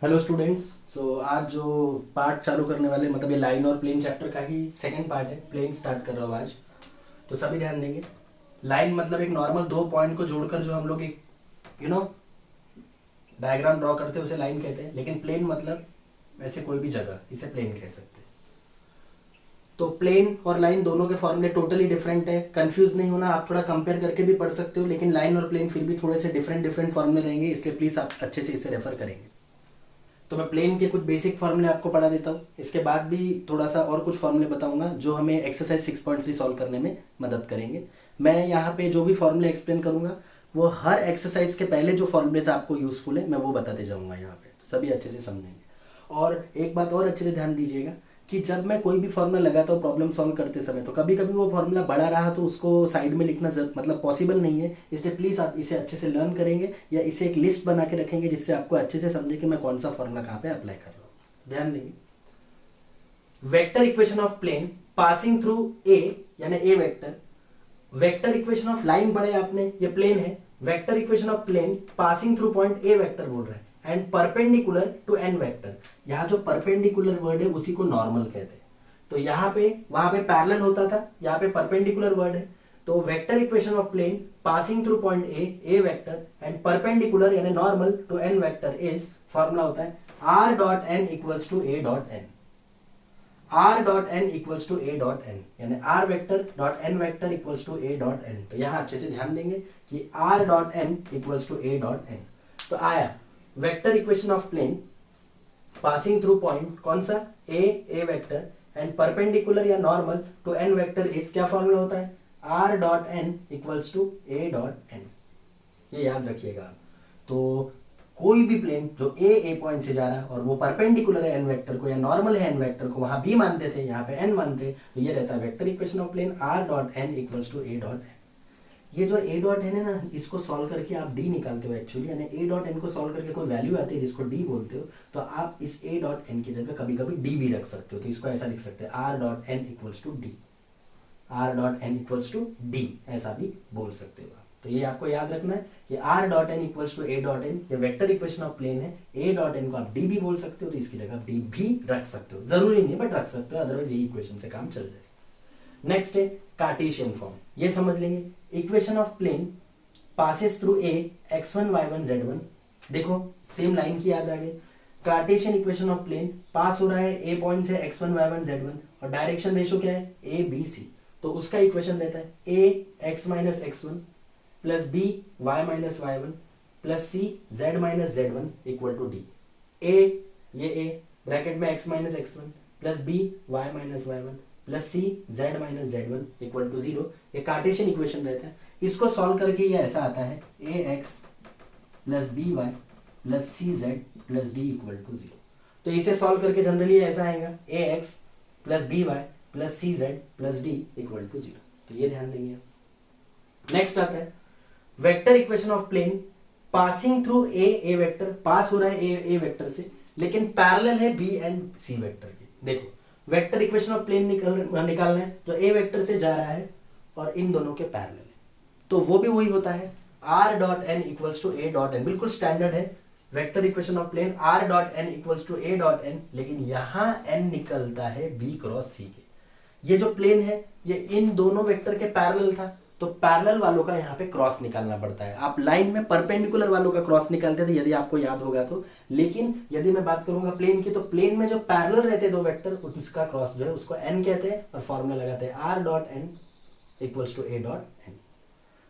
Hello students. आज जो part चालू करने वाले मतलब ये लाइन और प्लेन चैप्टर का ही सेकंड पार्ट है। प्लेन स्टार्ट कर रहा हूँ आज, तो सभी ध्यान देंगे। लाइन मतलब एक नॉर्मल दो पॉइंट को जोड़कर जो हम लोग एक डायग्राम ड्रॉ करते हैं उसे लाइन कहते हैं, लेकिन प्लेन मतलब वैसे कोई भी जगह, इसे प्लेन कह सकते हैं। तो प्लेन और लाइन दोनों के फॉर्मूले टोटली डिफरेंट है, कंफ्यूज नहीं होना। आप थोड़ा कंपेयर करके भी पढ़ सकते हो, लेकिन लाइन और प्लेन फिर भी थोड़े से डिफरेंट डिफरेंट फॉर्मूले रहेंगे, इसलिए प्लीज आप अच्छे से इसे रेफर करेंगे। तो मैं प्लेन के कुछ बेसिक फॉर्मूले आपको पढ़ा देता हूँ, इसके बाद भी थोड़ा सा और कुछ फॉर्मूले बताऊंगा जो हमें एक्सरसाइज 6.3 सॉल्व करने में मदद करेंगे। मैं यहाँ पे जो भी फॉर्मूले एक्सप्लेन करूंगा वो हर एक्सरसाइज के पहले जो फॉर्मूलेज आपको यूजफुल है मैं वो बताते जाऊंगा यहाँ पे, तो सभी अच्छे से समझेंगे। और एक बात और अच्छे से ध्यान दीजिएगा कि जब मैं कोई भी फॉर्मूला लगाता हूँ प्रॉब्लम सॉल्व करते समय, तो कभी कभी वो फॉर्मूला बड़ा रहा तो उसको साइड में लिखना मतलब पॉसिबल नहीं है, इसलिए प्लीज़ आप इसे अच्छे से लर्न करेंगे या इसे एक लिस्ट बना के रखेंगे जिससे आपको अच्छे से समझे कि मैं कौन सा फॉर्मूला कहाँ पे अप्लाई कर रहा हूँ। ध्यान देंगे। Vector equation of plane passing through a यानी a vector, vector equation of line पढ़े आपने, ये प्लेन है। Vector equation of plane passing through point a vector बोल रहे हैं and perpendicular to N vector. यहाँ जो परपेंडिकुलर वर्ड है उसी को नॉर्मल कहते हैं। तो यहाँ पे वहां पे पैरेलल होता था, यहाँ पे परपेंडिकुलर वर्ड है। तो vector equation of plane passing through point a vector and perpendicular यानी normal to N vector is, formula होता है are dot N equals to A dot n. R dot N equals to A dot n यानी r vector dot n vector equals to A dot n. तो यहां अच्छे से ध्यान देंगे कि are dot N equals to A dot n. तो आया vector equation of plane passing through point कौन सा ए वेक्टर एंड परपेंडिकुलर या normal to N vector is, क्या फॉर्मूला होता है are dot N equals to A dot N. ये याद रखिएगा। तो कोई भी प्लेन जो ए पॉइंट से जा रहा है और वो परपेंडिकुलर है एन वेक्टर को या नॉर्मल है एन वेक्टर को, वहां बी मानते थे यहाँ पे एन मानते, तो ये रहता है vector equation of plane R dot N equals to A dot N. ये जो ए डॉट एन है ना, इसको सॉल्व करके आप डी निकालते हो एक्चुअली, यानी ए डॉट एन को सॉल्व करके कोई वैल्यू आती है जिसको डी बोलते हो, तो आप इस ए डॉट एन की जगह कभी कभी डी भी रख सकते हो। तो इसको ऐसा लिख सकते हैं R dot N equals to D, R dot N equals to D, ऐसा भी बोल सकते हो आप। तो ये आपको याद रखना है कि are dot N equals to A dot N, ये वेक्टर इक्वेशन ऑफ प्लेन है। ए डॉट एन को आप डी भी बोल सकते हो, तो इसकी जगह आप डी भी रख सकते हो, जरूरी नहीं बट रख सकते हो, अदरवाइज ये इक्वेशन से काम चल जाएगा। नेक्स्ट है कार्टेशियन फॉर्म, ये समझ लेंगे। Equation of plane passes through A x1 y1 z1। देखो सेम लाइन की याद आ गई। कार्टेशियन इक्वेशन ऑफ प्लेन पास हो रहा है ए पॉइंट से x1 y1 z1 और डायरेक्शन रेशियो क्या है ए बी सी। तो उसका इक्वेशन रहता है a x minus x1 plus b y minus y1 plus c z minus z1 equal to d. ये ए ब्रैकेट में x minus x1 plus b y minus y1 plus c z minus z one equal to zero. ये Cartesian equation रहता है। इसको solve करके ये ऐसा आता है a x plus b y plus c z plus d equal to zero. तो इसे सॉल्व करके जनरली ऐसा आएगा a x plus b y plus c z plus d equal to zero. तो ये ध्यान देंगे आप। नेक्स्ट आता है vector equation of plane passing through a vector, pass हो रहा है ए वेक्टर से लेकिन पैरेलल है बी एंड सी वेक्टर के। देखो वेक्टर इक्वेशन ऑफ प्लेन निकालना है जो ए वेक्टर से जा रहा है और इन दोनों के पैरेलल है, तो वो भी वही होता है are dot N equals to A dot N. बिल्कुल स्टैंडर्ड है vector equation of plane R dot N equals to A dot N, लेकिन यहां एन निकलता है बी क्रॉस सी के। ये जो प्लेन है ये इन दोनों वेक्टर के पैरेलल था, तो पैरेलल वालों का यहाँ पे क्रॉस निकालना पड़ता है। आप लाइन में परपेंडिकुलर वालों का क्रॉस निकालते थे यदि आपको याद होगा तो, लेकिन यदि मैं बात करूंगा प्लेन की, तो प्लेन में जो पैरेलल रहते हैं दो वेक्टर उसका क्रॉस जो है उसको एन कहते हैं और फॉर्मूला लगाते हैं R dot N equals to A dot N.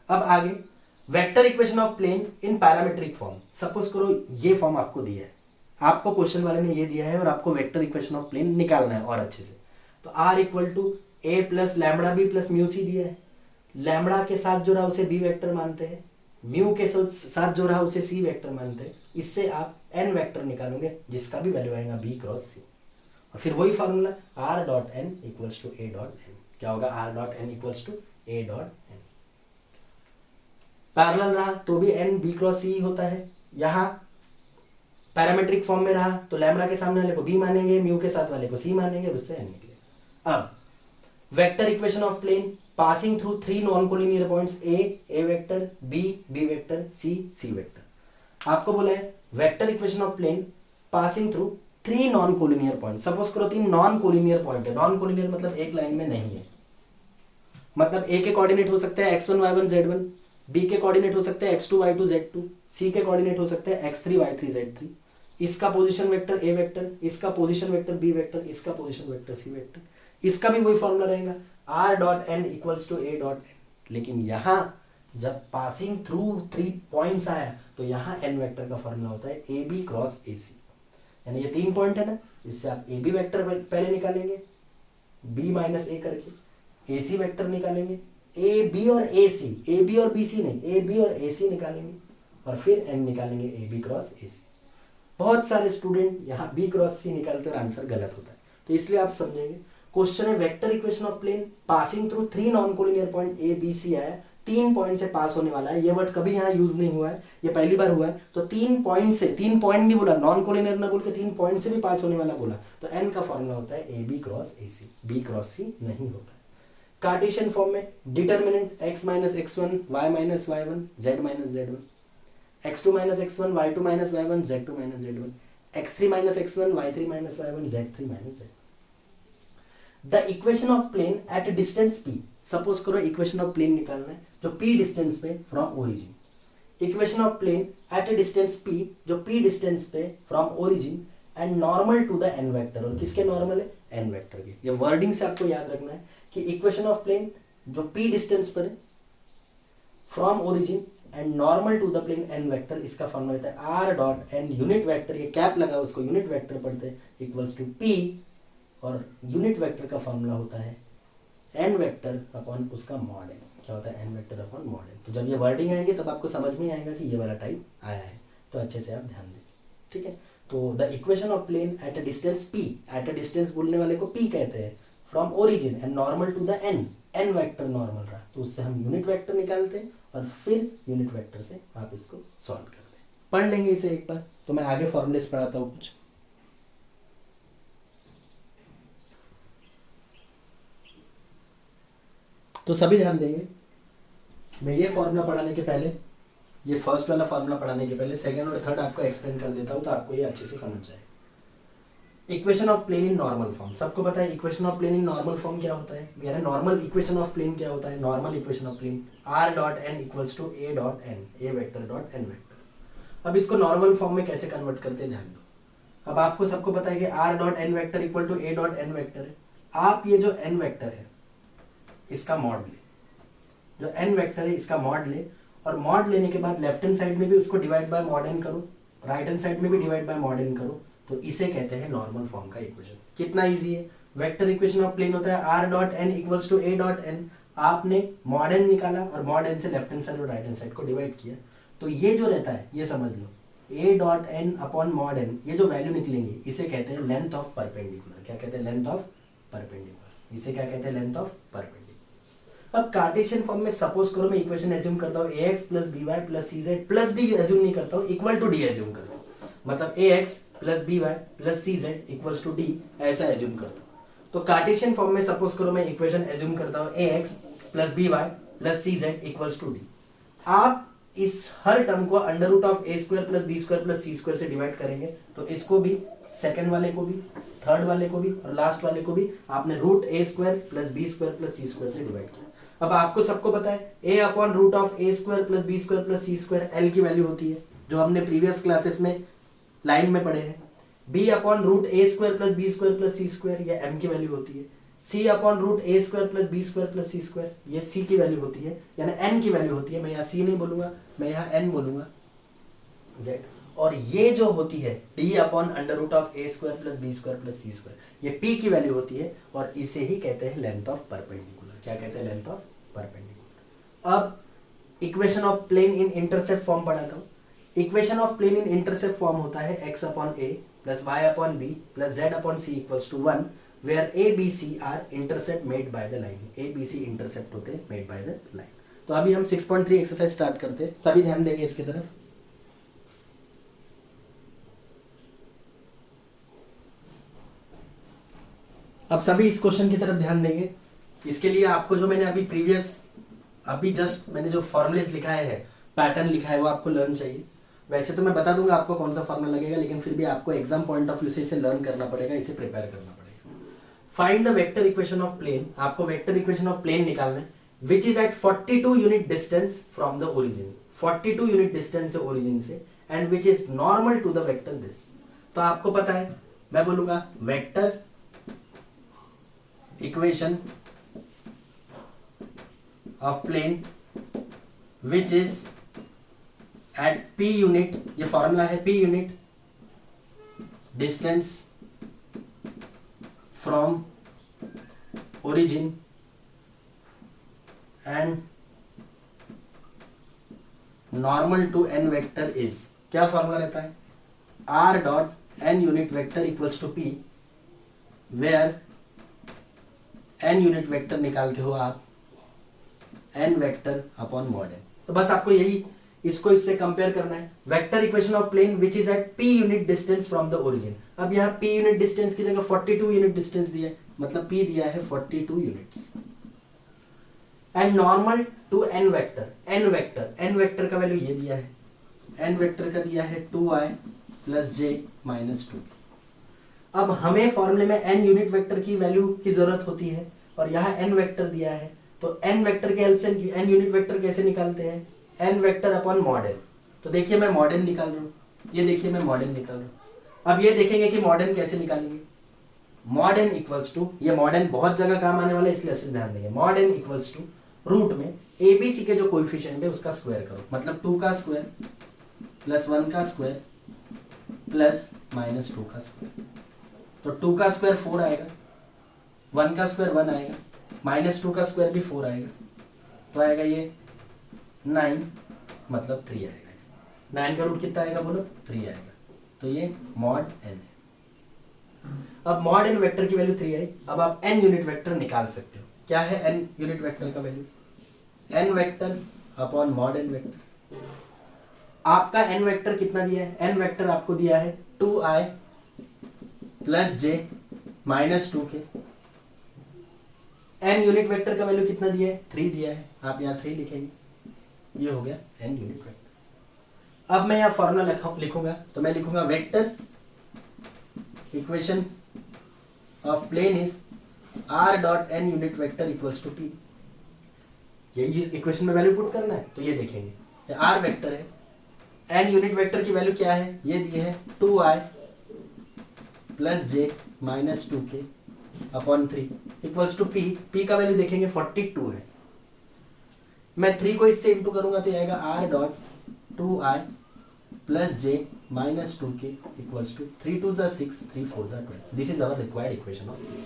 अब आगे vector equation of plane in parametric form. Suppose करो ये फॉर्म आपको दिया है, आपको क्वेश्चन वाले ने ये दिया है और आपको वेक्टर इक्वेशन ऑफ प्लेन निकालना है और अच्छे से। तो R equal to A plus lambda B plus mu C दिया है। लैम्बडा के साथ जो रहा उसे बी वेक्टर मानते हैं, म्यू के साथ जो रहा उसे सी वेक्टर मानते हैं। इससे आप एन वेक्टर निकालोगे जिसका भी वैल्यू आएगा बी क्रॉस सी, और फिर वही formula R dot N equals to A dot N. क्या होगा R dot N equals to A dot N. Parallel रहा तो भी एन बी क्रॉस सी होता है। यहां पैरामेट्रिक फॉर्म में रहा तो लैम्बडा के सामने वाले को बी मानेंगे, म्यू के साथ वाले को सी मानेंगे, उससे एन निकलेगा। अब vector equation of plane passing through three non collinear points A vector B vector C vector. आपको बोला है vector equation of plane passing through 3 non collinear point. Suppose करो 3 नॉन कोलिनियर पॉइंट है। नॉन कोलिनियर मतलब एक line में नहीं है, मतलब ए के कोऑर्डिनेट हो सकते हैं x1 y1 z1, बी के कोऑर्डिनेट हो सकते हैं x2 y2 z2, सी के कोऑर्डिनेट हो सकते हैं x3 y3 z3। इसका पोजीशन वेक्टर ए वेक्टर, इसका पोजीशन वेक्टर बी वेक्टर, इसका पोजीशन वेक्टर सी वेक्टर, इसका भी वही फॉर्मूला रहेगा r dot N equals to A dot N. लेकिन यहां जब पासिंग थ्रू 3 पॉइंट्स आया तो यहां n वेक्टर का फॉर्मूला होता है ए बी क्रॉस ए सी। यानी ये 3 पॉइंट है ना, इससे आप ए बी वेक्टर पहले निकालेंगे बी माइनस ए करके, ए सी वेक्टर निकालेंगे, ए बी और ए सी, ए बी और बी सी नहीं, ए बी और ए सी निकालेंगे और फिर एन निकालेंगे ए बी क्रॉस ए सी। बहुत सारे स्टूडेंट यहाँ बी क्रॉस सी निकालते और आंसर गलत होता है, तो इसलिए आप समझेंगे क्वेश्चन है vector equation of plane passing through 3 non collinear point A B C आया, 3 पॉइंट से पास होने वाला है। ये वर्ड कभी यहाँ यूज नहीं हुआ है, ये पहली बार हुआ है। तो 3 पॉइंट से, 3 पॉइंट नहीं बोला, नॉन कोलिनियर ना बोल के 3 पॉइंट से भी पास होने वाला बोला, तो एन का फॉर्मूला होता है a b cross a c, b cross c नहीं होता है। कार्टेशियन फॉर्म में determinant x minus x1 y minus y1 z minus z1, x2 minus x1 y2 minus y1 z2 minus z1, x3 minus x1 y3 minus y1 z3 minus z1। The equation of plane at distance p, suppose करो equation of plane निकालना है जो p distance पे from origin. Equation of plane at distance p जो p distance पे from origin and normal to the n vector, और किसके normal है, n वेक्टर के। ये वर्डिंग से आपको याद रखना है कि इक्वेशन ऑफ प्लेन जो p डिस्टेंस पर है from origin and normal to the plane n vector, इसका फॉर्मूला होता है r dot n unit vector, ये कैप लगा उसको यूनिट वेक्टर पढ़ते हैं, इक्वल्स टू p, और यूनिट वेक्टर का फॉर्मूला होता है n वेक्टर अपॉन उसका मॉड n। क्या होता है n vector upon mod n। तो जब ये वर्डिंग आएंगे तब आपको समझ में आएगा कि ये वाला टाइप आया है, तो अच्छे से आप ध्यान दें, ठीक है। तो the equation of plane at a distance p, at a distance बोलने वाले को p कहते हैं, from origin and normal to the n vector normal रहा तो उससे हम यूनिट वेक्टर निकालते हैं और फिर यूनिट वेक्टर से आप इसको सॉल्व करते हैं। पढ़ लेंगे इसे एक बार, तो मैं आगे फॉर्मूलेस पढ़ाता हूँ कुछ। तो सभी ध्यान देंगे, मैं ये फॉर्मूला पढ़ाने के पहले, ये फर्स्ट वाला फॉर्मूला पढ़ाने के पहले सेकंड और थर्ड आपको एक्सप्लेन कर देता हूँ, तो आपको ये अच्छे से समझ जाए। Equation of plane in normal form, सबको पता है equation of plane in normal form क्या होता है, यानी नॉर्मल इक्वेशन ऑफ प्लेन क्या होता है, normal equation of plane r dot N equals to A dot n, a vector dot n vector. अब इसको नॉर्मल फॉर्म में कैसे कन्वर्ट करते हैं ध्यान दो। अब आपको सबको पता है कि r dot n vector equal to A dot n vector है। आप ये जो n वेक्टर है इसका मॉड ले, जो n वेक्टर है इसका मॉड ले, और मॉड लेने के बाद लेफ्ट हैंड साइड में भी उसको डिवाइड बाय मॉड n करो, राइट हैंड साइड में भी डिवाइड बाय मॉड n करो, तो इसे कहते हैं नॉर्मल फॉर्म का इक्वेशन। कितना इजी है, वेक्टर इक्वेशन ऑफ प्लेन होता है r dot n equals to A dot n, आपने मॉड n निकाला और मॉड n से लेफ्ट हैंड साइड और राइट हैंड साइड को डिवाइड किया, तो ये जो रहता है ये समझ लो a dot n upon mod n, ये जो वैल्यू निकलेंगे इसे कहते हैं लेंथ ऑफ परपेंडिकुलर। क्या कहते हैं, लेंथ ऑफ परपेंडिकुलर, इसे क्या कहते हैं, लेंथ ऑफ परपेंडिकुलर। अब कार्टेशियन फॉर्म में सपोज करो मैं इक्वेशन एज्यूम करता हूँ ax plus by plus cz plus d assume नहीं करता हूँ, इक्वल टू d एज्यूम करता हूँ, मतलब ax plus by plus cz equals to d ऐसा एज्यूम करता हूँ। तो कार्टेशियन फॉर्म में सपोज करो मैं इक्वेशन एज्यूम करता हूँ ax plus by plus cz equals to d। आप इस हर टर्म को under root of a square plus b square plus c square से डिवाइड करेंगे, तो इसको भी, सेकंड वाले को भी, थर्ड वाले को भी और लास्ट वाले को भी आपने root a square plus b square plus c square से डिवाइड किया। अब आपको सबको पता है a upon root of a square plus b square plus c square l की वैल्यू होती है, जो हमने प्रीवियस क्लासेस में लाइन में पढ़े हैं। b upon root a square plus b square plus c square, ये m की वैल्यू होती है। c upon root a square plus b square plus c square, ये c की वैल्यू होती है, यानी n की वैल्यू होती है। मैं यहाँ c नहीं बोलूंगा, मैं यहाँ n बोलूंगा, z। और ये जो होती है d upon under root of a square plus b square plus c square, ये p की वैल्यू होती है, और इसे ही कहते हैं लेंथ ऑफ परपेंडिकुलर। क्या कहते हैं, लेंथ ऑफ परपेंडिकुलर। अब equation of plane in intercept form पढ़ाता हूँ। Equation of plane in intercept form होता है x upon a plus y upon b plus z upon c equals to 1, where a b c are intercept made by the line. a b c इंटरसेप्ट होते हैं made by the line. तो अभी हम 6.3 exercise start करते हैं, सभी ध्यान देंगे इसकी तरफ। अब सभी इस क्वेश्चन की तरफ ध्यान देंगे। इसके लिए आपको जो मैंने अभी जस्ट मैंने जो फॉर्मुलेस लिखाए हैं, पैटर्न लिखा है, वो आपको लर्न चाहिए। वैसे तो मैं बता दूंगा आपको कौन सा फॉर्मूला लगेगा, लेकिन फिर भी आपको एग्जाम पॉइंट ऑफ व्यू से इसे लर्न करना पड़ेगा, इसे प्रिपेयर करना पड़ेगा। Find the vector equation of plane, आपको वेक्टर इक्वेशन ऑफ प्लेन निकालना है which is at 42 unit distance from the origin, 42 unit distance है ओरिजिन से, and which is normal to the vector this. तो आपको पता है, मैं बोलूंगा vector equation of plane which is at p unit, ये फॉर्मूला है, p unit distance from origin and normal to n vector is, क्या फॉर्मूला रहता है, r dot n unit vector equals to p, where n unit vector निकालते हो आप n vector upon mod n। तो बस आपको यही इसको इससे कंपेयर करना है, vector equation of plane which is at p unit distance from the origin. अब यहाँ p यूनिट डिस्टेंस की जगह 42 यूनिट डिस्टेंस दिया है, मतलब p दिया है 42 units, and normal to n vector, n vector का वैल्यू ये दिया है, n वेक्टर का दिया है 2i प्लस j माइनस 2। अब हमें फॉर्मूले में n यूनिट वेक्टर की वैल्यू की जरूरत होती है, और यहाँ n वेक्टर दिया है, तो n वेक्टर के हेल्प से n यूनिट वेक्टर कैसे निकालते हैं, n vector upon mod n। तो देखिए मैं मॉड n निकाल रहा हूँ, ये देखिए मैं मॉड n निकाल रहा हूँ। अब ये देखेंगे कि मॉड n कैसे निकालेंगे, मॉड n इक्वल्स टू, ये मॉड n बहुत जगह काम आने वाला है इसलिए अच्छे ध्यान देंगे, mod n equals to root में ABC के जो कोएफिशिएंट है उसका स्क्वायर करो, मतलब 2 का स्क्वायर प्लस 1 का स्क्वायर प्लस माइनस 2 का स्क्वायर। तो 2 का स्क्वायर 4 आएगा, 1 का स्क्वायर 1 आएगा, माइनस 2 का स्क्वायर भी 4 आएगा, तो आएगा ये 9, मतलब 3 आएगा। 9 का रूट कितना आएगा बोलो, 3 आएगा। तो ये मॉड n है। अब मॉड n वेक्टर की वैल्यू 3 आई, अब आप n यूनिट वेक्टर निकाल सकते हो। क्या है n यूनिट वेक्टर का value, n vector upon mod n vector. आपका n वेक्टर कितना दिया है, n वेक्टर आपको दिया है 2i प्लस j माइनस 2 के, n यूनिट वेक्टर का वैल्यू कितना दिया है, 3 दिया है, आप यहाँ 3 लिखेंगे, ये हो गया n यूनिट वेक्टर। अब मैं यहाँ फॉर्मूला लिखूंगा, तो मैं लिखूंगा vector equation of plane is r dot n unit vector equals to p। यही इक्वेशन में वैल्यू पुट करना है, तो ये देखेंगे r वेक्टर है, n यूनिट वेक्टर की वैल्यू क्या है, ये दी है 2i plus j minus 2 k upon 3 equals to p। p का वैल्यू देखेंगे 42 है, मैं 3 को इससे इंटू करूंगा तो आएगा r डॉट 2i plus j minus 2 k equals to 3 2 6 3 4 12। This is our required equation of plane.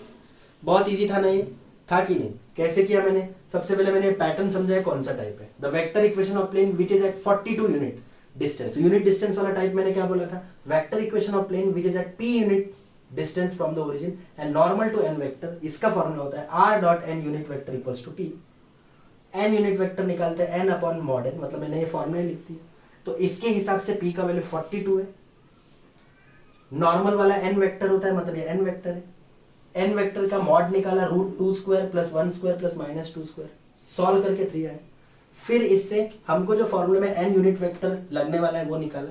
बहुत इजी था ना, ये था कि नहीं, कैसे किया मैंने, सबसे पहले मैंने पैटर्न समझाया कौन सा टाइप है, the vector equation of plane which is at 42 unit distance. Unit distance वाला टाइप मैंने क्या बोला था, vector equation of plane which is at p unit distance from the origin and normal to n vector. इसका formula होता है r dot n unit vector equals to p। n unit vector निकालते हैं n upon mod n, मतलब मैंने ये formula लिख दिया, तो इसके हिसाब से p का वैल्यू 42 है। नॉर्मल वाला n वेक्टर होता है, मतलब ये n वेक्टर है, n वेक्टर का मॉड निकाला root 2 square plus 1 square plus minus 2 square, solve करके 3 आया। फिर इससे हमको जो फॉर्मूले में n यूनिट वेक्टर लगने वाला है वो निकाला,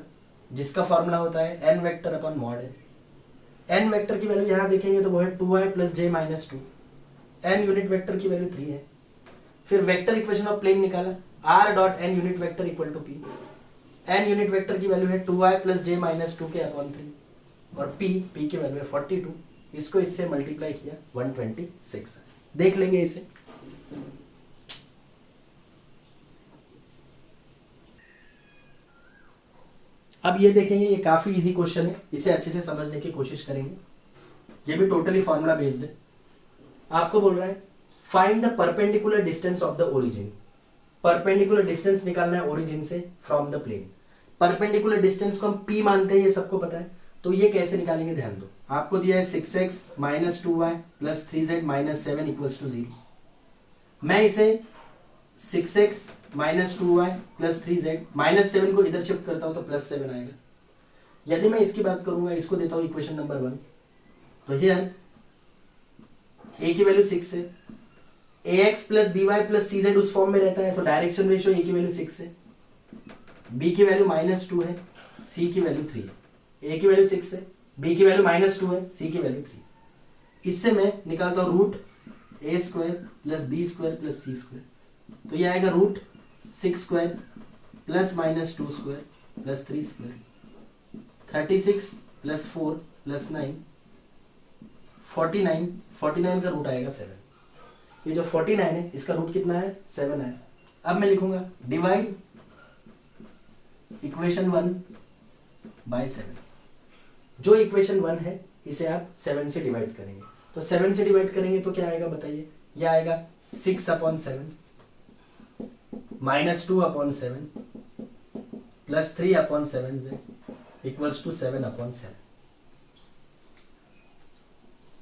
जिसका फॉर्मूला होता है n vector upon mod n। n vector की वैल्यू यहाँ देखेंगे तो वो है 2i plus j minus 2, n unit vector की वैल्यू 3 है। फिर वेक्टर इक्वेशन ऑफ प्लेन निकाला, r dot n unit vector equal to p। n unit vector की वैल्यू है 2i plus j minus 2 k upon 3, और p की value है 42, इसको इससे मल्टीप्लाई किया 126। देख लेंगे इसे। अब ये देखेंगे, ये काफी इजी क्वेश्चन है, इसे अच्छे से समझने की कोशिश करेंगे। ये भी टोटली फॉर्मूला बेस्ड है। आपको बोल रहा है find the perpendicular distance of the origin. Perpendicular distance निकालना है ओरिजिन से from the plane. Perpendicular distance को हम p मानते हैं, ये सबको पता है, तो ये कैसे निकालेंगे ध्यान दो। आपको दिया है 6x minus 2y plus 3z minus 7 equals to 0। मैं इसे 6x minus 2y plus 3z minus 7 को इधर शिफ्ट करता हूं तो प्लस 7 आएगा। यदि मैं इसकी बात करूंगा, इसको देता हूं इक्वेशन नंबर 1, तो हियर a की वैल्यू 6 है, ax plus by plus cz उस फॉर्म में रहता है, तो डायरेक्शन रेशियो a की वैल्यू 6 है, बी की वैल्यू -2 है, सी की वैल्यू 3 है, ए की वैल्यू 6 है, बी की वैल्यू -2 है, सी की वैल्यू 3 है। इससे मैं निकालता हूँ root a square plus b square plus c square, तो ये आएगा root 6 square plus -2 square plus 3 square, 36 plus 4 plus 9, 49 का रूट आएगा 7। ये जो 49 है इसका रूट कितना है, 7 है। अब मैं लिखूंगा डिवाइड इक्वेशन 1 बाय 7। जो इक्वेशन 1 है इसे आप 7 से डिवाइड करेंगे, तो 7 से डिवाइड करेंगे तो क्या आएगा बताइए, ये आएगा 6/7 -2/7 प्लस 3/7 इक्वल्स टू 7/7।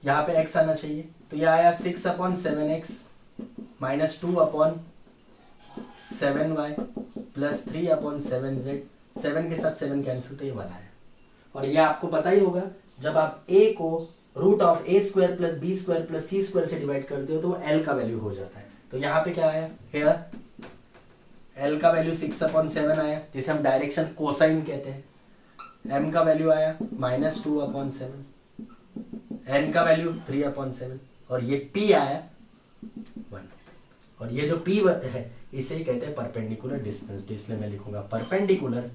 यहाँ पे x आना चाहिए, तो यह आया 6/7x -2/7y प्लस 3/7z, 7 के साथ 7 कैंसिल, तो ये 1 आया। और ये आपको पता ही होगा, जब आप a को root of a square plus b square plus c square से डिवाइड करते हो तो वो l का वैल्यू हो जाता है। तो यहाँ पे क्या आया, हेयर l का वैल्यू 6/7 आया, जिसे हम डायरेक्शन कोसाइन कहते हैं। m का वैल्यू आया -2/7, n का वैल्यू 3/7, और ये p आया 1। और ये जो p है इसे ही कहते हैं परपेंडिकुलर डिस्टेंस, तो इसलिए मैं लिखूंगा परपेंडिकुलर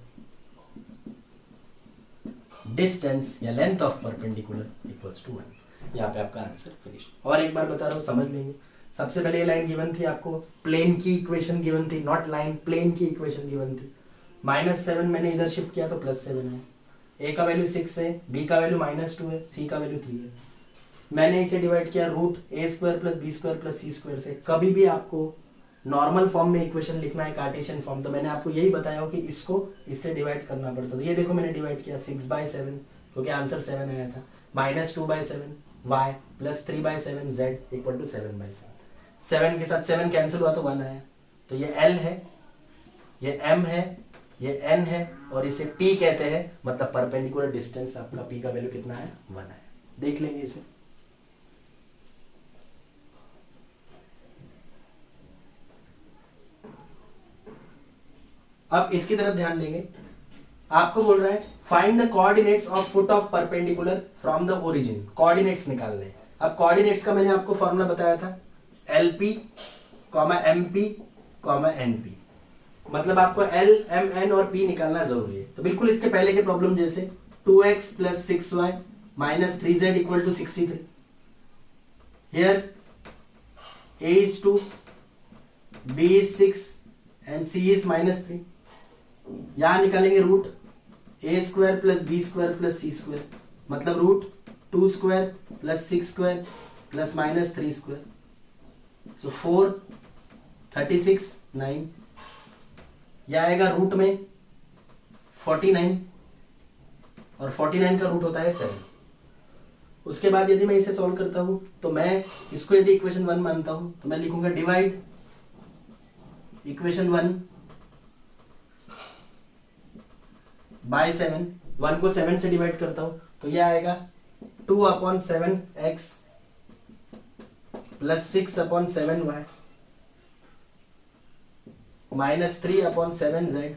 डिस्टेंस या length of perpendicular equals to 1। यहाँ पे आपका आंसर फिनिश। और एक बार बता रहा हूँ, समझ लेंगे। सबसे पहले ये लाइन गिवन थी आपको, प्लेन की इक्वेशन गिवन थी, नॉट लाइन, प्लेन की इक्वेशन गिवन थी। -7 मैंने इधर शिफ्ट किया तो +7 है, ए का वैल्यू 6 है, बी का वैल्यू -2 है, सी का वैल्यू 3 है। मैंने इसे डिवाइड किया root a square plus b square plus c square से। कभी भी आपको नॉर्मल फॉर्म में इक्वेशन लिखना है, कार्टेशियन फॉर्म, तो मैंने आपको यही बताया हो कि इसको इससे डिवाइड करना पड़ता। तो ये देखो मैंने डिवाइड किया 6/7 क्योंकि आंसर 7 आया था, -2/7 y plus 3/7 z equal to 7/7। 7 के साथ 7 कैंसिल हुआ तो 1 आया। तो ये l है, ये m है, ये n है, और इसे p कहते हैं, मतलब परपेंडिकुलर डिस्टेंस। आपका p का वैल्यू कितना है, 1 है। देख लेंगे इसे। अब इसकी तरफ ध्यान देंगे। आपको बोल रहा है find the coordinates of foot of perpendicular from the origin. Coordinates निकालने। अब कोऑर्डिनेट्स का मैंने आपको फॉर्मूला बताया था, LP, MP, NP। मतलब आपको L, M, N और P निकालना जरूरी है। तो बिल्कुल इसके पहले के प्रॉब्लम जैसे 2x plus 6y minus 3z equal to 63। Here A is 2, B is 6 and C is -3। यहां निकालेंगे root a square plus b square plus c square, मतलब root 2 square plus 6 square plus -3 square. So 4, 36, 9। यह आएगा root में 49, और 49 का root होता है 7। उसके बाद यदि मैं इसे सॉल्व करता हूं तो मैं इसको यदि इक्वेशन 1 मानता हूं तो मैं लिखूंगा डिवाइड इक्वेशन 1 बाय 7। 1 को 7 से डिवाइड करता हूं तो यह आएगा 2/7x plus 6/7y minus 3/7z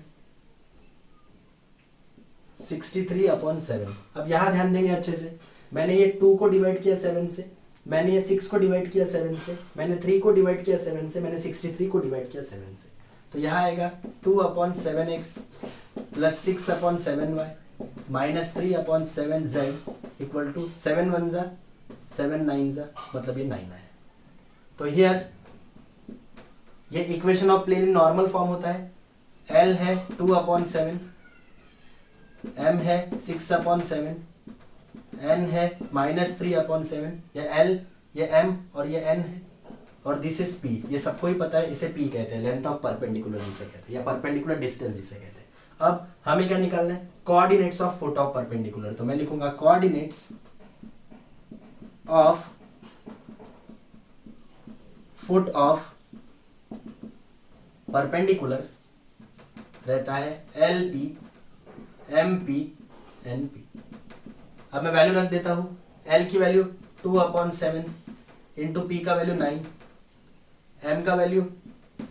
63/7। अब यहां ध्यान देंगे अच्छे से। मैंने ये 2 को डिवाइड किया 7 से, मैंने ये 6 को डिवाइड किया 7 से, मैंने 3 को डिवाइड किया 7 से, मैंने 63 को डिवाइड किया 7 से। तो यहाँ आएगा 2/7x plus 6/7y minus 3/7z equal to 7 1 जा 7 9 जा, मतलब ये 9 आया। तो हियर ये equation of plane in normal form होता है। L है 2/7, M है 6/7, N है -3/7। ये L, ये M और ये N है, और दिस इज P। ये सबको ही पता है, इसे P कहते हैं, लेंथ ऑफ परपेंडिकुलर जिसे कहते हैं, या परपेंडिकुलर डिस्टेंस जिसे कहते हैं। अब हमें क्या निकालना है, coordinates of foot of perpendicular. तो मैं लिखूंगा coordinates of foot of perpendicular रहता है LP, MP, NP। अब मैं वैल्यू रख देता हूं। L की वैल्यू 2/7 इंटू P का वैल्यू 9, M का वैल्यू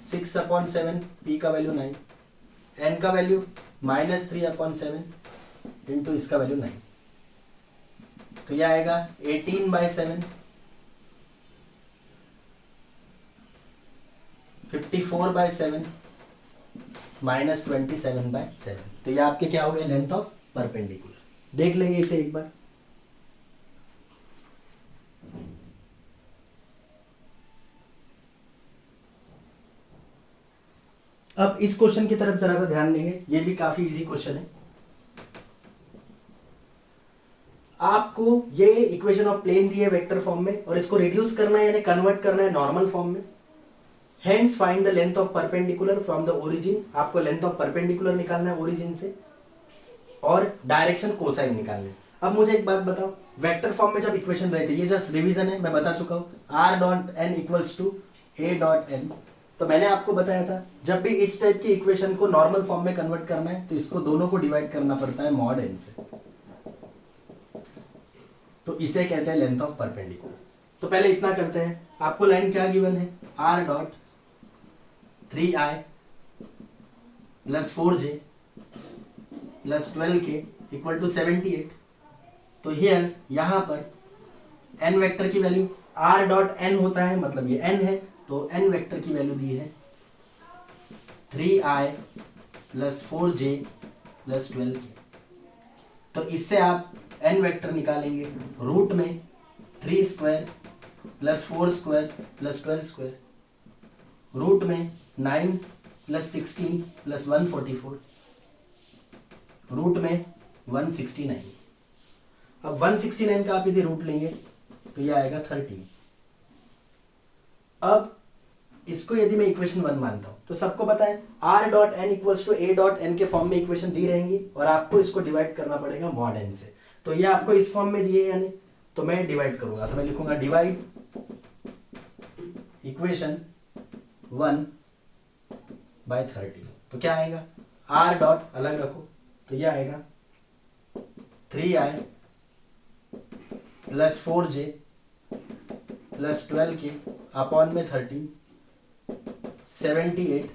6/7, P का वैल्यू 9, n का वैल्यू -3/7 इंटू इसका वैल्यू 9, तो यह आएगा 18/7, 54/7 -27/7, तो ये आपके क्या हो गए लेंथ ऑफ परपेंडिकुलर। देख लेंगे इसे एक बार। अब इस क्वेश्चन की तरफ जरा सा ध्यान देंगे, ये भी काफी इजी क्वेश्चन है। आपको ये इक्वेशन ऑफ प्लेन दी है वेक्टर फॉर्म में और इसको रिड्यूस करना है यानी कन्वर्ट करना है नॉर्मल फॉर्म में। Hence find the length of perpendicular from the origin, आपको लेंथ ऑफ परपेंडिकुलर निकालना है ओरिजिन से और डायरेक्शन कोसाइन निकालना है। अब मुझे एक बात बताओ, वेक्टर फॉर्म में जब इक्वेशन रहती है, ये जस्ट रिवीजन है, मैं बता चुका हूं, r.n इक्वल्स टू a.n, तो मैंने आपको बताया था जब भी इस टाइप की इक्वेशन को नॉर्मल फॉर्म में कन्वर्ट करना है तो इसको दोनों को डिवाइड करना पड़ता है मॉड n से, तो इसे कहते हैं लेंथ ऑफ परपेंडिकुलर। तो पहले इतना करते हैं, आपको लाइन क्या गिवन है, r.3i + 4j + 12k = 78, तो हियर यहां पर n वेक्टर की वैल्यू r.n होता है, मतलब ये n है, तो n वेक्टर की वैल्यू दी है 3i + 4j + 12k, तो इससे आप n वेक्टर निकालेंगे रूट में 3 स्क्वायर + 4 स्क्वायर + 12 स्क्वायर, रूट में 9 + 16 + 144, रूट में 169। अब 169 का आप यदि रूट लेंगे तो ये आएगा 13। अब इसको यदि मैं इक्वेशन 1 मानता हूं तो सबको पता है r.n = a.n के फॉर्म में इक्वेशन दी रहेंगी और आपको इसको डिवाइड करना पड़ेगा मॉड n से। तो ये आपको इस फॉर्म में दिए यानी, तो मैं डिवाइड करूंगा, तो मैं लिखूंगा डिवाइड इक्वेशन 1/13, तो क्या आएगा, r डॉट अलग रखो, तो ये आएगा 3i + 4j + 12k अपॉन में 13, 78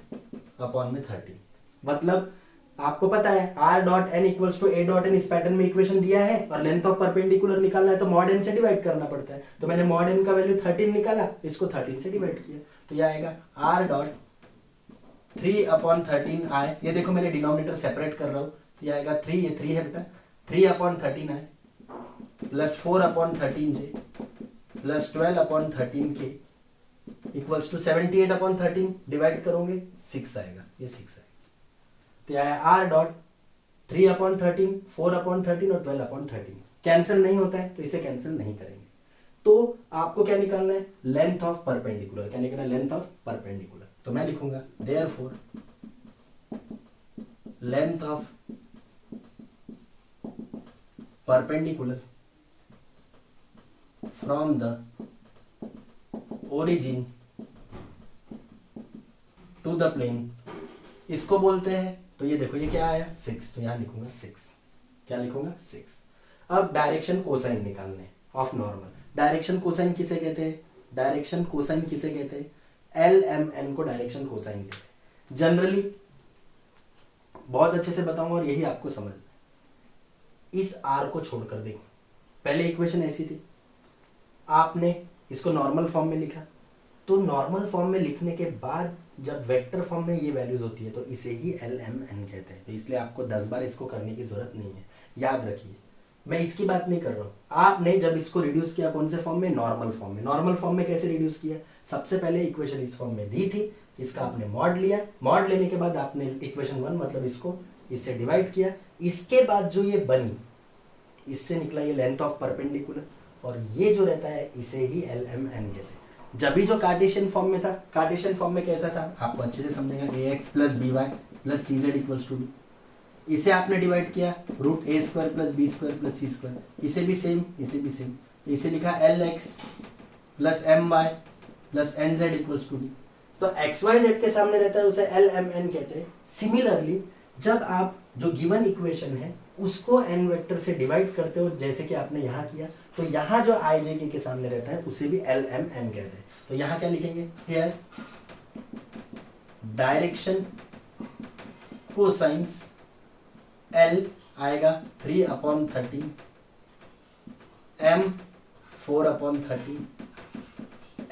अपॉन में 13। मतलब आपको पता है r.n = a.n इस पैटर्न में इक्वेशन दिया है और लेंथ ऑफ परपेंडिकुलर निकालना है तो मॉड n से डिवाइड करना पड़ता है, तो मैंने मॉड n का वैल्यू 13 निकाला, इसको 13 से डिवाइड किया, तो ये आएगा r.3/13i, ये देखो मैंने डिनोमिनेटर सेपरेट कर रहा हूं, तो ये आएगा 3, ये 3 है बेटा, 3/13i + 4/13j + 12/13k = 78/13, डिवाइड करोगे 6 आएगा, ये 6 आएगा, तो यह r.3/13, 4/13 और 12/13 कैंसिल नहीं होता है तो इसे कैंसिल नहीं करेंगे। तो आपको क्या निकालना है, लेंथ ऑफ परपेंडिकुलर, क्या निकालना है, लेंथ ऑफ परपेंडिकुलर, तो मैं लिखूंगा therefore length of perpendicular from the origin to the plane, इसको बोलते हैं, तो ये देखो ये क्या आया 6, तो यहां लिखूंगा 6, क्या लिखूंगा 6। अब डायरेक्शन कोसाइन निकालने ऑफ नॉर्मल, डायरेक्शन कोसाइन किसे कहते हैं, डायरेक्शन कोसाइन किसे कहते हैं, LMN को डायरेक्शन कोसाइन कहते हैं। जनरली बहुत अच्छे से बताऊंगा और यही आपको समझना है। इस r को छोड़कर देखो, पहले इक्वेशन ऐसी थी, आपने इसको नॉर्मल फॉर्म में लिखा, तो नॉर्मल फॉर्म में लिखने के बाद जब वेक्टर फॉर्म में ये वैल्यूज होती है तो इसे ही LMN कहते हैं, तो इसलिए आपको 10 बार इसको करने की जरूरत नहीं है, याद रखिए। मैं इसकी बात नहीं कर रहा हूँ, आपने जब इसको रिड्यूस किया कौन से फॉर्म में, नॉर्मल फॉर्म में। नॉर्मल फॉर्म में कैसे रिड्यूस किया, सबसे पहले इक्वेशन इस फॉर्म में दी थी, इसका आपने मॉड लिया, मॉड लेने के बाद आपने इक्वेशन 1 मतलब इसको इससे डिवाइड किया, इसके बाद जो ये बनी इससे निकला ये लेंथ ऑफ परपेंडिकुलर, और ये जो रहता है इसे ही LMN कहते हैं। जब भी जो कार्टेशियन फॉर्म में था, कार्टेशियन फॉर्म में कैसा था आपको अच्छे से समझेगा, ax + by + cz = b, इसे आपने डिवाइड किया √a² + b² + c², इसे भी सेम, इसे भी सेम, इसे लिखा lx + my + nz = b, तो xyz के सामने रहता है उसे LMN कहते हैं। सिमिलरली जब आप जो गिवन इक्वेशन है उसको n वेक्टर से डिवाइड करते हो, जैसे कि आपने यहाँ किया, तो यहाँ जो ijk के सामने रहता है उसे भी LMN कहते हैं। तो यहाँ क्या लिखेंगे, हियर डायरेक्शन कोसाइंस एल आएगा 3/13, एम 4/13,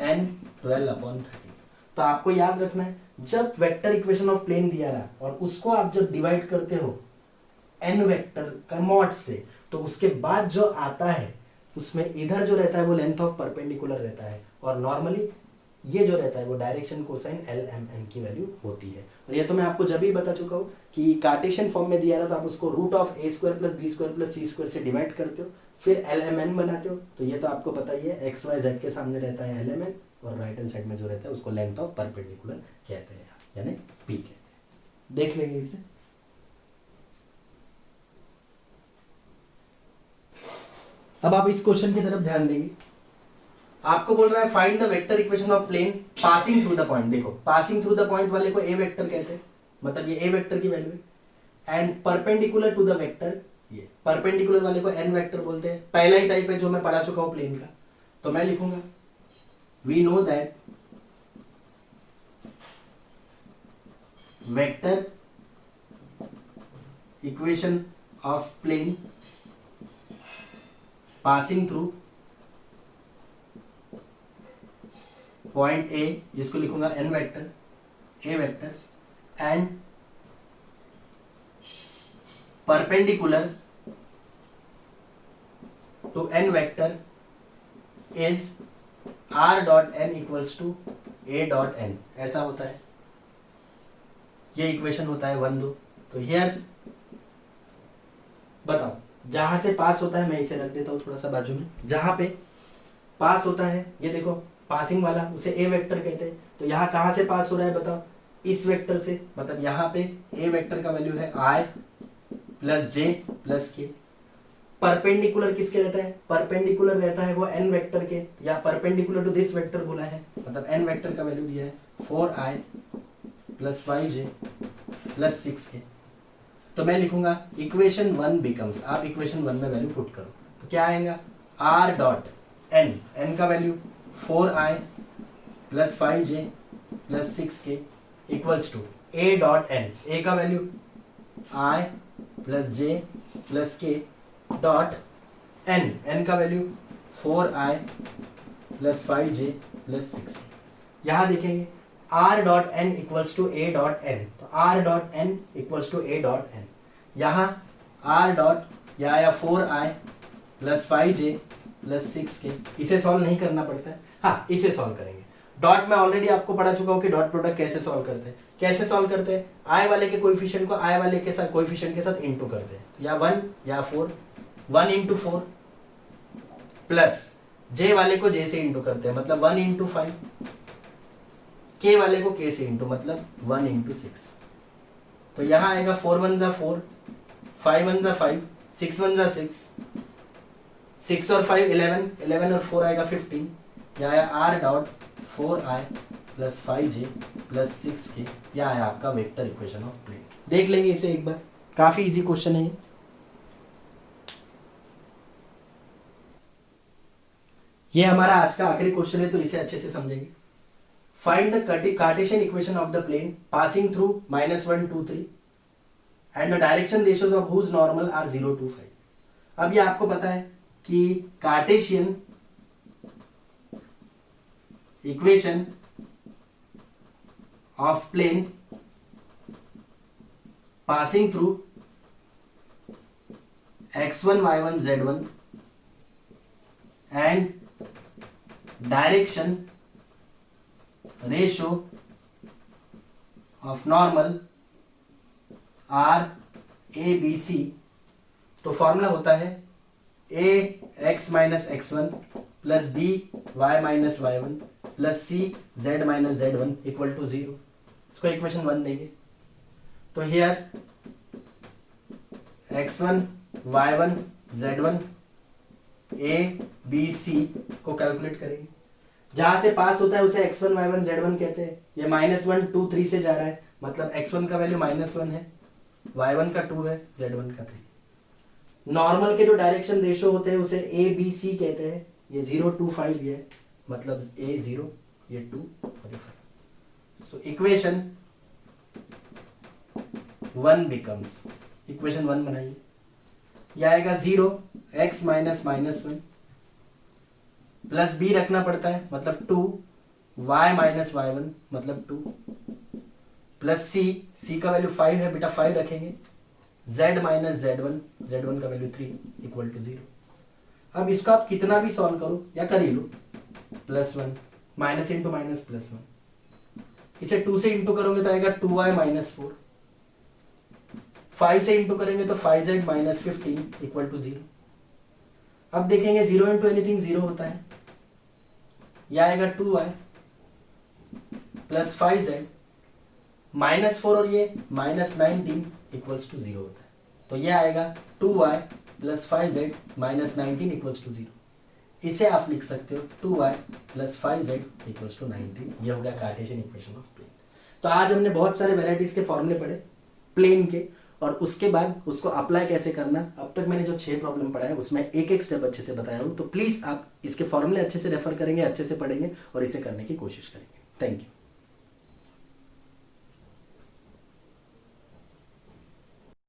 एन 12/13। तो आपको याद रखना है, जब वेक्टर इक्वेशन ऑफ प्लेन दिया रहा और उसको आप जब डिवाइड करते हो एन वेक्टर का मॉड से, तो उसके बाद जो आता है उसमें इधर जो रहता है वो लेंथ ऑफ परपेंडिकुलर रहता है, और नॉर्मली ये जो रहता है वो direction cosine l m n की वैल्यू होती है। और ये तो मैं आपको जब भी बता चुका हूँ कि कार्टेशियन फॉर्म में दिया रहा तो आप उसको root of a square plus b square plus c square से डिवाइड करते हो, फिर एल एम एन बनाते हो। तो ये तो आपको पता ही है, एक्स वाई जेड के सामने रहता है एल एम एन, और राइट हैंड साइड में जो रहता है उसको लेंथ ऑफ परपेंडिकुलर कहते हैं, यानी पी कहते हैं। देख लेंगे इसे। अब आप इस क्वेश्चन की तरफ ध्यान देंगे। आपको बोल रहा है find the vector equation of plane passing through the point. देखो, पासिंग थ्रू द पॉइंट वाले को ए वेक्टर कहते हैं, मतलब ये ए वेक्टर की वैल्यू है। And perpendicular to the vector, ये परपेंडिकुलर वाले को एन वेक्टर बोलते हैं। पहला ही टाइप है जो मैं पढ़ा चुका हूं प्लेन का। तो मैं लिखूंगा we know that vector equation of plane passing through point a, जिसको लिखूंगा n vector, A vector, and perpendicular to N vector is r dot N equals to A dot n. ऐसा होता है, ये इक्वेशन होता है 1 2। तो हियर बताओ, जहां से पास होता है, मैं इसे रख देता हूं थोड़ा सा बाजू में, जहां पे पास होता है, ये देखो पासिंग वाला, उसे ए वेक्टर कहते हैं। तो यहाँ कहाँ से पास हो रहा है बताओ, इस वेक्टर से, मतलब यहाँ पे ए वेक्टर का वैल्यू है आई प्लस जे प्लस के। परपेंडिकुलर किसके रहता है, परपेंडिकुलर रहता है वो एन वेक्टर के, या परपेंडिकुलर टू दिस वेक्टर बोला है, मतलब एन वेक्टर का वैल्यू दिया है 4i plus 5j plus 6k। तो मैं लिखूंगा इक्वेशन 1 बिकम्स, आप इक्वेशन 1 में वैल्यू पुट करो तो क्या आएगा, आर डॉट एन, एन का value 4i plus 5j plus 6k equals to A dot n, a का value i plus j plus k dot n, n का value 4i plus 5j plus 6k। यहां देखेंगे r dot N equals to A dot n, तो r dot N equals to A dot n. यहाँ r dot या आया 4i plus 5j plus 6k, इसे solve नहीं करना पड़ता है, हाँ इसे सॉल्व करेंगे। डॉट में ऑलरेडी आपको पढ़ा चुका हूँ कि डॉट प्रोडक्ट कैसे सॉल्व करते हैं। कैसे सॉल्व करते हैं, i वाले के कोएफिशिएंट को i वाले के साथ कोएफिशिएंट के साथ इनटू करते हैं, या 1 या 4, 1 इंटू 4 प्लस j वाले को j से इंटू करते हैं, मतलब 1 इंटू 5, k वाले को k से इंटू, मतलब 1 इंटू 6। तो यहाँ आएगा 4 1 जा 4, 5 1 जा 5, 6 1 जा 6, 6 और 5 11, 11 और 4 आएगा 15। यहाँ आया r dot 4i plus 5j plus 6k, यह आया आपका वेक्टर इक्वेशन ऑफ प्लेन। देख लेंगे इसे एक बार, काफी इजी क्वेश्चन है ये हमारा आज का आखिरी क्वेश्चन है, तो इसे अच्छे से समझेंगे। Find the Cartesian equation of the plane passing through -1 2 3 and the direction ratios of whose normal are 0 2 5। अब ये आपको पता है कि Cartesian equation of plane passing through x1 y1 z1 and direction ratio of normal are a B c. तो formula होता है a x minus x1 plus b y minus y1 plus c z minus z1 equal to 0। इसको equation 1 देंगे। तो here x1 y1 z1 a b c को calculate करेंगे। जहां से पास होता है उसे x1 y1 z1 कहते हैं। ये -1 2 3 से जा रहा है, मतलब x1 का वैल्यू -1 है, y1 का 2 है, z1 का 3। नॉर्मल के जो डायरेक्शन रेशियो होते हैं उसे ए बी सी कहते हैं। ये 0 2 5 ये है, मतलब a 0 ये 2 और ये 5। सो इक्वेशन 1 बिकम्स, इक्वेशन 1 बनाइए, यह आएगा 0 x minus minus 1 plus b रखना पड़ता है मतलब 2 y माइनस वाई 1 मतलब 2 प्लस c का वैल्यू 5 है बेटा 5 रखेंगे, z माइनस z1 का वैल्यू 3 इक्वल टू 0। अब इसको आप कितना भी सॉल्व करो या कर ही लो, +1 माइनस इंटू माइनस +1, इसे 2 से इंटू करोगे तो आएगा 2y माइनस 4, 5 से इंटू करेंगे तो 5z माइनस 15 इक्वल टू 0। अब देखेंगे 0 इंटू एनीथिंग 0 होता है, यह आएगा 2y प्लस 5z माइनस 4 और ये माइनस 19 इक्वल्स टू 0 होता है, तो यह आएगा 2y plus 5z minus 19 equals to 0। इसे आप लिख सकते हो 2y plus 5z equals to 19। यह हो गया कार्टेशियन इक्वेशन ऑफ प्लेन। तो आज हमने बहुत सारे वेराइटीज के फॉर्मूले पढ़े प्लेन के, और उसके बाद उसको अप्लाई कैसे करना, अब तक मैंने जो 6 प्रॉब्लम पढ़ा है उसमें एक एक स्टेप अच्छे से बताया हूँ। तो प्लीज़ आप इसके फॉर्मूले अच्छे से रेफर करेंगे, अच्छे से पढ़ेंगे और इसे करने की कोशिश करेंगे। Thank you.